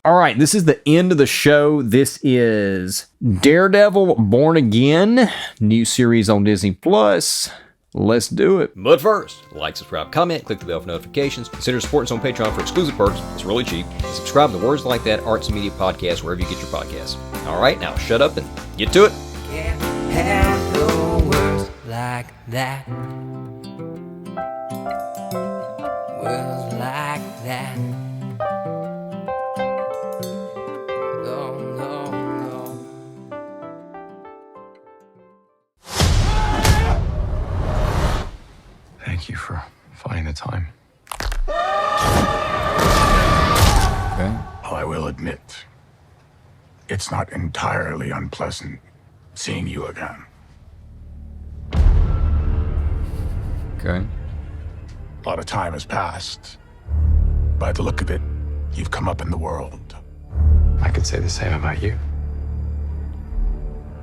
All right, this is the end of the show. This is Daredevil Born Again, new series on Disney Plus. Let's do it. But first, like, subscribe, comment, click the bell for notifications. Consider supporting us on Patreon for exclusive perks. It's really cheap. Subscribe to Words Like That Arts and Media Podcast wherever you get your podcasts. All right, now shut up and get to it. Can't handle words like that. Words like that. No. Thank you for finding the time. Okay. I will admit, it's not entirely unpleasant seeing you again. Okay. A lot of time has passed. By the look of it, you've come up in the world. I could say the same about you.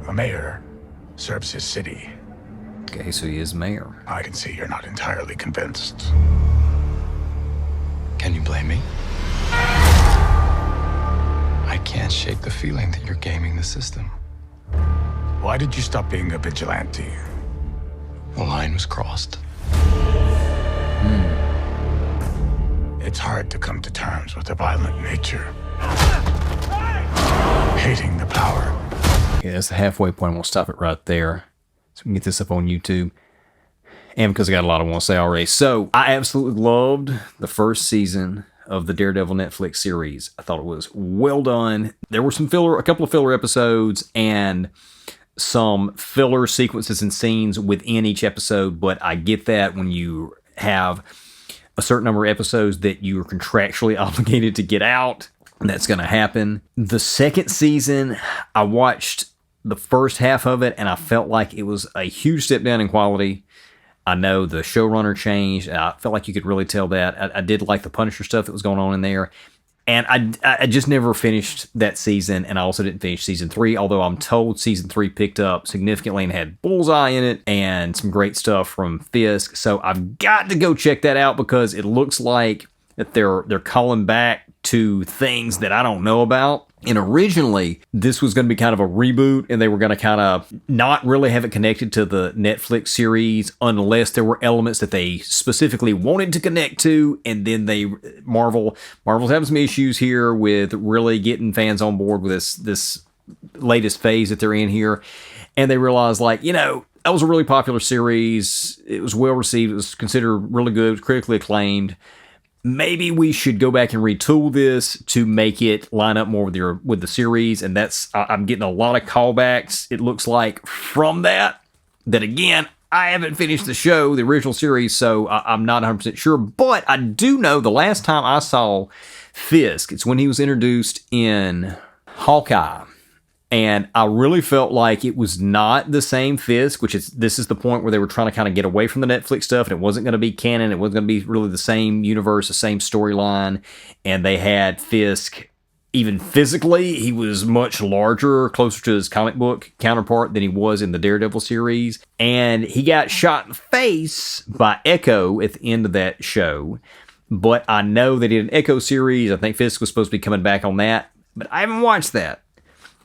The mayor serves his city. Okay, so he is mayor. I can see you're not entirely convinced. Can you blame me? I can't shake the feeling that you're gaming the system. Why did you stop being a vigilante? The line was crossed. It's hard to come to terms with a violent nature. Hating the power. Yeah, that's the halfway point. I'm going to stop it right there so we can get this up on YouTube. And because I got a lot I want to say already. So, I absolutely loved the first season of the Daredevil Netflix series. I thought it was well done. There were a couple of filler episodes and some filler sequences and scenes within each episode, but I get that when you have a certain number of episodes that you are contractually obligated to get out, that's going to happen. The second season, I watched the first half of it, and I felt like it was a huge step down in quality. I know the showrunner changed. I felt like you could really tell that. I did like the Punisher stuff that was going on in there. And I just never finished that season, and I also didn't finish season 3, although I'm told season 3 picked up significantly and had Bullseye in it and some great stuff from Fisk. So I've got to go check that out because it looks like that they're calling back to things that I don't know about. And originally, this was going to be kind of a reboot, and they were going to kind of not really have it connected to the Netflix series unless there were elements that they specifically wanted to connect to. And then Marvel's having some issues here with really getting fans on board with this latest phase that they're in here. And they realized, like, that was a really popular series. It was well received. It was considered really good. It was critically acclaimed. Maybe we should go back and retool this to make it line up more with the series, and I'm getting a lot of callbacks, it looks like, from that again, I haven't finished the show, the original series, so I'm not 100% sure, but I do know the last time I saw Fisk, it's when he was introduced in Hawkeye. And I really felt like it was not the same Fisk, this is the point where they were trying to kind of get away from the Netflix stuff, and it wasn't going to be canon. It wasn't going to be really the same universe, the same storyline. And they had Fisk, even physically, he was much larger, closer to his comic book counterpart than he was in the Daredevil series. And he got shot in the face by Echo at the end of that show. But I know they did an Echo series. I think Fisk was supposed to be coming back on that, but I haven't watched that.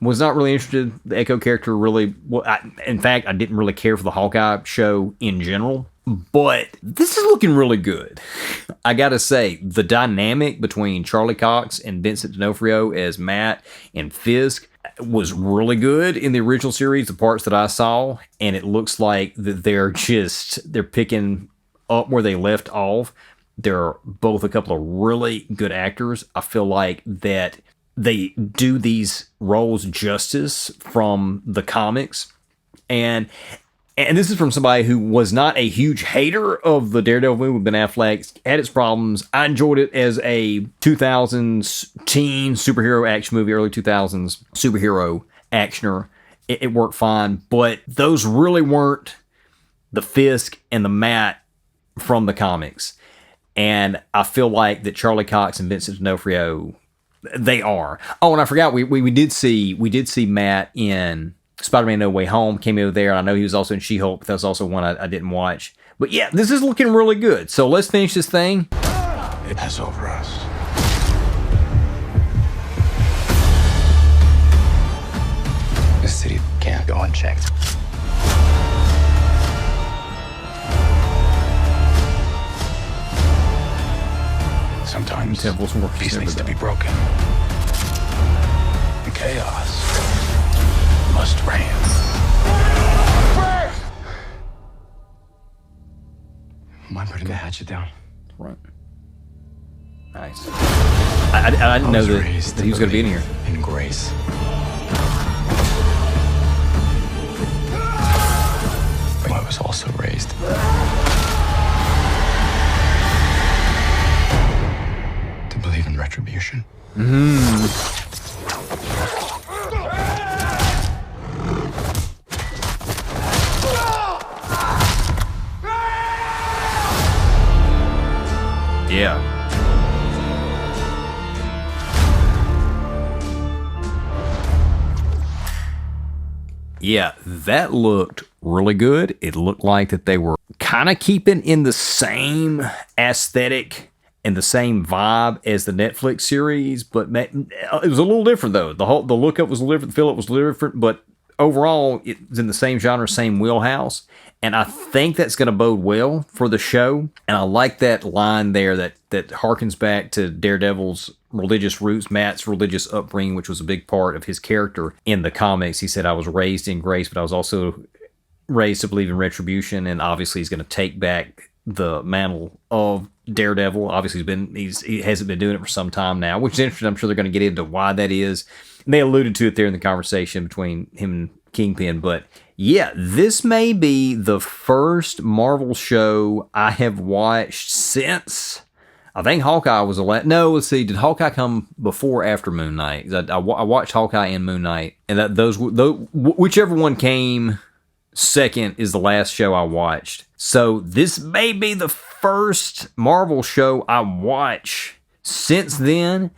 Was not really interested. The Echo character really... in fact, I didn't really care for the Hawkeye show in general. But this is looking really good. I gotta say, the dynamic between Charlie Cox and Vincent D'Onofrio as Matt and Fisk was really good in the original series, the parts that I saw. And it looks like that they're picking up where they left off. They're both a couple of really good actors. I feel like that they do these roles justice from the comics. And this is from somebody who was not a huge hater of the Daredevil movie with Ben Affleck. Had its problems. I enjoyed it as a 2000s teen superhero action movie, early 2000s superhero actioner. It worked fine. But those really weren't the Fisk and the Matt from the comics. And I feel like that Charlie Cox and Vincent D'Onofrio, they are. Oh, and I forgot, we did see Matt in Spider-Man No Way Home, cameo there. I know he was also in She-Hulk, but that's also one I didn't watch. But yeah, this is looking really good. So let's finish this thing. It has over us. go unchecked. Sometimes Temple's work is peace never needs to done. be broken. And chaos must reign. Mind putting the hatchet down? Right. Nice. I didn't know that he was going to be in here. In grace. But I was also raised to believe in retribution. Yeah. Yeah, that looked really good. It looked like that they were kind of keeping in the same aesthetic and the same vibe as the Netflix series, but it was a little different though. The look up was a little different, the feel up was a little different, but overall it's in the same genre, same wheelhouse. And I think that's going to bode well for the show. And I like that line there that harkens back to Daredevil's religious roots, Matt's religious upbringing, which was a big part of his character in the comics. He said, I was raised in grace, but I was also raised to believe in retribution. And obviously he's going to take back the mantle of Daredevil. Obviously he hasn't been doing it for some time now, which is interesting. I'm sure they're going to get into why that is. And they alluded to it there in the conversation between him and Kingpin, but yeah, this may be the first Marvel show I have watched since, I think Hawkeye was the last. No, let's see, did Hawkeye come before or after Moon Knight? I watched Hawkeye and Moon Knight, and whichever one came second is the last show I watched. So this may be the first Marvel show I watch since then,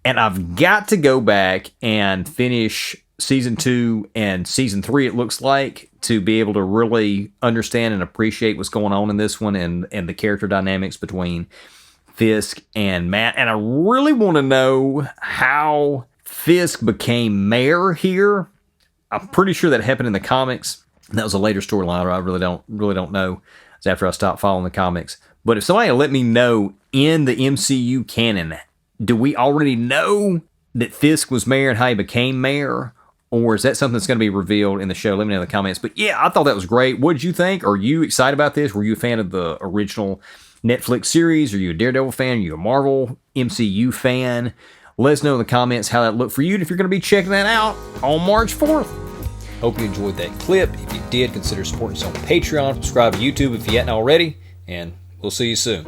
and I've got to go back and finish season 2 and season 3, it looks like, to be able to really understand and appreciate what's going on in this one and the character dynamics between Fisk and Matt. And I really want to know how Fisk became mayor here. I'm pretty sure that happened in the comics. That was a later storyline. I really don't know. It's after I stopped following the comics. But if somebody let me know in the MCU canon, do we already know that Fisk was mayor and how he became mayor? Or is that something that's going to be revealed in the show? Let me know in the comments. But yeah, I thought that was great. What did you think? Are you excited about this? Were you a fan of the original Netflix series? Are you a Daredevil fan? Are you a Marvel MCU fan? Let us know in the comments how that looked for you and if you're going to be checking that out on March 4th. Hope you enjoyed that clip. If you did, consider supporting us on Patreon. Subscribe to YouTube if you hadn't already. And we'll see you soon.